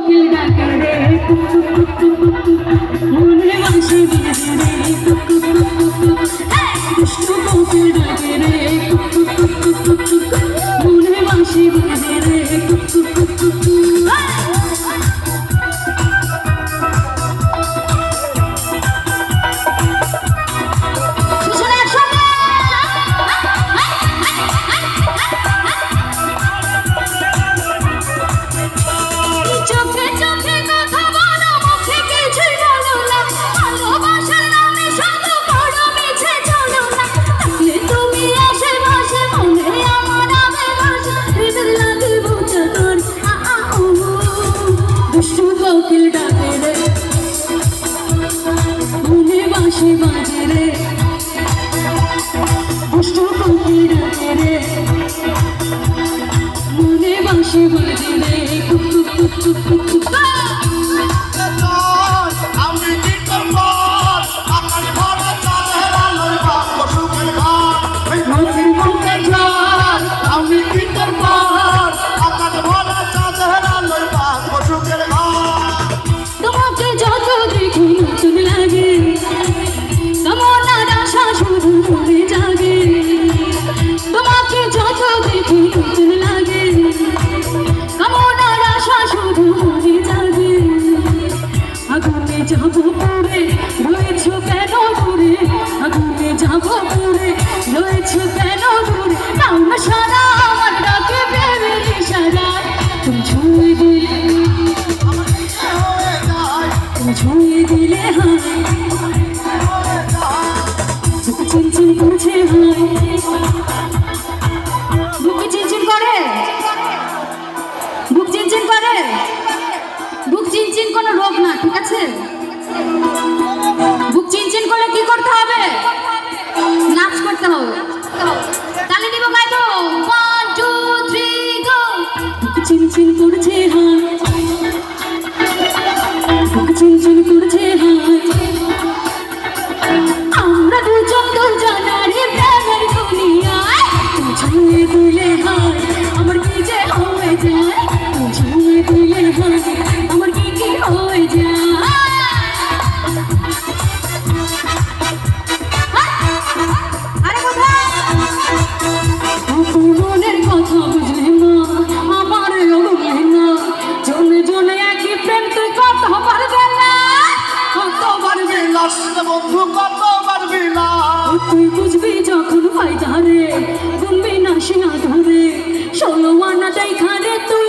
কোকিল ডাকে রে টুক টুক টুক টুক টুক টুক, মনে বাঁশি বাজে রে টুক টুক টুক টুক টুক, দুষ্টু কোকিল ডাকে রে টুক টুক টুক টুক টুক টুক, মনে বাঁশি বাজে রে টুক টুক টুক টুক টুক। কোকিল ডাকে রে মনে বাঁশি বাজে রে, দুষ্টু কোকিল ডাকে রে মনে বাঁশি বাজে রে টুক টুক টুক টুক টুক টুক। আমি কি করব আকাশ ভরা চাঁদের আলোয় বাঁধবো সুখের ঘর, নদীর বুকে ঝড় আমি কি করব আকাশ ভরা চাঁদের আলোয় বাঁধবো সুখের ঘর। তোমাকে যত দেখি নতুন লাগে, তোমার আশা শুধু মনে জাগে। তোমাকে যত দেখি নতুন লাগে, তোমার আশা শুধু মনে জাগে। আগুনে যাব পড়ে রয়েছ কেন দূরে, আগুনে যাব পড়ে রয়েছ কেন দূরে, নাও না সারা আমার ডাকে প্রেমের ইশারায় তুমি ছুঁয়ে দিলে, তুমি ছুঁয়ে দিলে হায় বুক চিনচিন করছে হায়, বুক চিনচিন করে, বুক চিনচিন করে, বুক চিনচিন কোনো রোগ না, ঠিক আছে? বুক চিনচিন করলে কি করতে হবে? নাচ করতে হবে। তালি দিব গাইবো 1 2 3 গো। বুক চিনচিন করছে হায়, বুক চিনচিন করছে হায়, আমরা দুজন দুজনারে প্রেমের দুনিয়ায়, তুমি ছুঁয়ে দিলে হায় আমার কি যে হয়ে যায়, তুমি ছুঁয়ে দিলে হায় আমার কি কি হয়ে যায়। আরে কোথায় মনের কথা বুঝলে না, আমার বুঝলে না, জনে জনে একই প্রেম তুই কত পারবে না, কত পারবে না বন্ধু কত পারবি না, তুই বুঝবি যখন ফায়দা রে গুনবি না সে আধারে, 16 আনা দেখা রে তুই